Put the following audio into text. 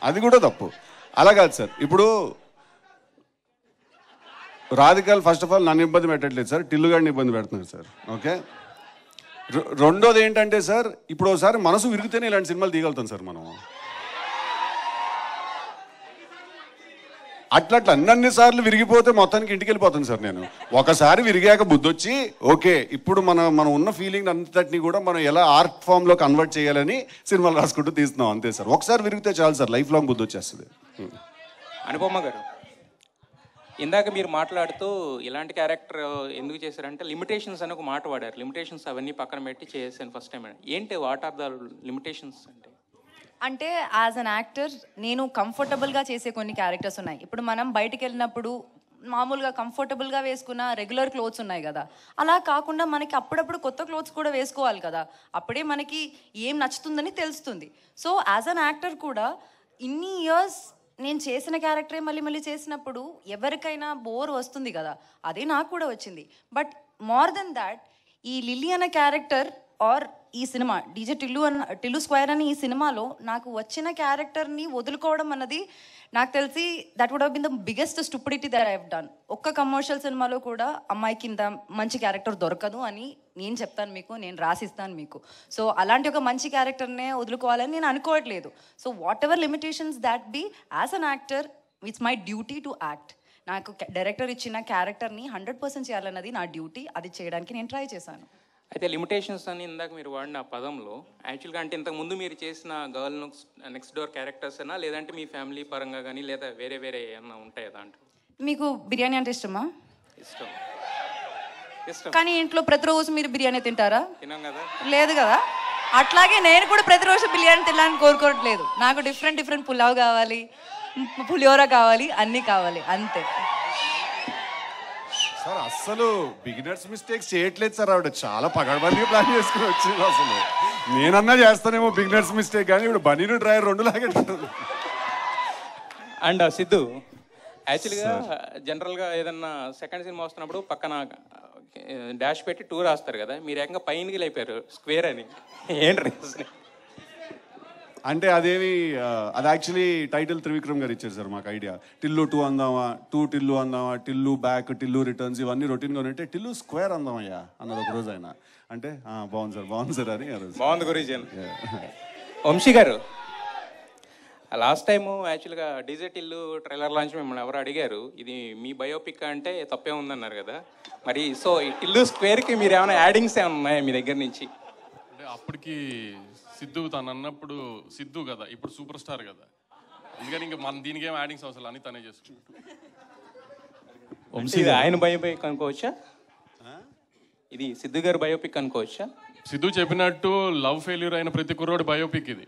అది కూడా తప్పు. అలా కాదు సార్. ఇప్పుడు రాధికల్ ఫస్ట్ ఆఫ్ ఆల్ నన్ను ఇబ్బంది పెట్టట్లేదు సార్, టిల్లు గారిని ఇబ్బంది పెడుతున్నారు సార్. ఓకే. రెండోది ఏంటంటే సార్, ఇప్పుడు ఒకసారి మనసు విరిగితేనే ఇలాంటి సినిమాలు తీయగలుగుతాం సార్ మనం. అట్లా అన్నన్ని విరిగిపోతే మొత్తానికి ఇంటికి వెళ్ళిపోతాను సార్ నేను. ఒకసారి విరిగాక బుద్ధి వచ్చి ఓకే ఇప్పుడు మనం ఉన్న ఫీలింగ్ అంతటిని కూడా మనం ఎలా ఆర్ట్ ఫామ్లో కన్వర్ట్ చేయాలని సినిమాలు రాసుకుంటూ తీస్తున్నాం అంతే సార్. ఒకసారి విరిగితే చాలు సార్, లైఫ్ లాంగ్ బుద్ధి వచ్చేస్తుంది. అనుపమ గారు, ఇందాక మీరు మాట్లాడుతూ ఇలాంటి క్యారెక్టర్ ఎందుకు చేశారంటే లిమిటేషన్స్ అని ఒక మాట వాడారు. లిమిటేషన్స్ అవన్నీ పక్కన పెట్టి చేశాను ఫస్ట్ టైం. ఏంటి వాట్ ఆర్ ద లిమిటేషన్స్ అంటే యాజ్ అన్ యాక్టర్ నేను కంఫర్టబుల్గా చేసే కొన్ని క్యారెక్టర్స్ ఉన్నాయి. ఇప్పుడు మనం బయటికి వెళ్ళినప్పుడు మామూలుగా కంఫర్టబుల్గా వేసుకున్న రెగ్యులర్ క్లోత్స్ ఉన్నాయి కదా, అలా కాకుండా మనకి అప్పుడప్పుడు కొత్త క్లోత్స్ కూడా వేసుకోవాలి కదా, అప్పుడే మనకి ఏం నచ్చుతుందని తెలుస్తుంది. సో యాజ్ అన్ యాక్టర్ కూడా ఇన్ని ఇయర్స్ నేను చేసిన క్యారెక్టరే మళ్ళీ మళ్ళీ చేసినప్పుడు ఎవరికైనా బోర్ వస్తుంది కదా, అదే నాకు కూడా వచ్చింది. బట్ మోర్ దెన్ దాట్ ఈ లిల్లీ అనే క్యారెక్టర్ ఆర్ ఈ సినిమా డీజే టిల్లు స్క్వేర్ అని ఈ సినిమాలో నాకు వచ్చిన క్యారెక్టర్ని వదులుకోవడం అన్నది నాకు తెలిసి that would have been the biggest stupidity that I have done. ఒక్క కమర్షియల్ సినిమాలో కూడా అమ్మాయికి ఇంత మంచి క్యారెక్టర్ దొరకదు అని నేను చెప్తాను మీకు, నేను రాసిస్తాను మీకు. సో అలాంటి ఒక మంచి క్యారెక్టర్నే వదులుకోవాలని నేను అనుకోవట్లేదు. So whatever limitations that be, as an actor it's my duty to act. నాకు డైరెక్టర్ ఇచ్చిన క్యారెక్టర్ని 100% చేయాలన్నది నా డ్యూటీ, అది చేయడానికి నేను ట్రై చేశాను. అయితే లిమిటేషన్స్ అని ఇందాక మీరు వాడిన పదంలో యాక్చువల్గా అంటే ఇంతకుముందు మీరు చేసిన గర్ల్ నెక్స్ట్ డోర్ క్యారెక్టర్స్ అయినా లేదంటే మీ ఫ్యామిలీ పరంగా కానీ లేదా వేరే వేరే ఏమన్నా ఉంటాయా దాంట్లో? మీకు బిర్యానీ అంటే ఇష్టమా? ఇష్టం. కానీ ఇంట్లో ప్రతిరోజు మీరు బిర్యానీ తింటారా? తినాం కదా. లేదు కదా. అట్లాగే నేను కూడా ప్రతిరోజు బిర్యానీ తినాలని కోరుకోవట్లేదు. నాకు డిఫరెంట్ పులావ్ కావాలి, పులిహోర కావాలి, అన్నీ కావాలి, అంతే సార్. అస్సలు బిగినర్స్ మిస్టేక్స్ చేయట్లేదు సార్. ఆవిడ చాలా పగడబందిగా ప్లాన్ చేసుకుని వచ్చింది. అసలు నేనన్నా చేస్తానేమో బిగినర్స్ మిస్టేక్, కానీ ఇప్పుడు బనీను డ్రైవర్ 2 లాగేటట్టుంది. అండ్ సిద్ధు, యాక్చువల్గా జనరల్గా ఏదన్నా సెకండ్ సినిమా వస్తున్నప్పుడు పక్కన డాష్ పెట్టి 2 రాస్తారు కదా, మీరు ఏకంగా పైనకి లేపారు స్క్వేర్ అని, ఏంటి? అంటే అదేమి అది యాక్చువల్లీ టైటిల్ త్రివిక్రమ్ గారు ఇచ్చారు సార్ మాకు ఐడియా. టిల్లు 2 అందామా, 2 టిల్లు అందామా, టిల్లు బ్యాక్, టిల్లు రిటర్న్స్, ఇవన్నీ రొటీన్గా ఉంటే టిల్లు స్క్వేర్ అందామయ్యా అన్నారు ఒక రోజు ఆయన. అంటే బాగుంది సార్ అని. బాగుంది గురించి. వంశీ గారు, లాస్ట్ టైము యాక్చువల్గా డీజే టిల్లు ట్రైలర్ లాంచ్ మిమ్మల్ని ఎవరు అడిగారు ఇది మీ బయోపిక్ అంటే తప్పే ఉందన్నారు కదా, మరి సో ఈ టిల్లు స్క్వేర్కి మీరు ఏమైనా యాడింగ్స్ ఏమైనా ఉన్నాయా మీ దగ్గర నుంచి? అంటే అప్పటికి సిద్ధు తను అన్నప్పుడు సిద్ధు కదా, ఇప్పుడు సూపర్ స్టార్ కదా, అందుకని ఇంకా మన దీనికి ఏం యాడింగ్స్ అవసరం అని తనే చేసుకుంటాం. ఆయన బయోపిక్ అనుకోవచ్చా? ఇది సిద్ధు గారి బయోపిక్ అనుకోవచ్చా? సిద్ధు చెప్పినట్టు లవ్ ఫెయిల్యూర్ అయిన ప్రతి కుర్రోడి బయోపిక్ ఇది.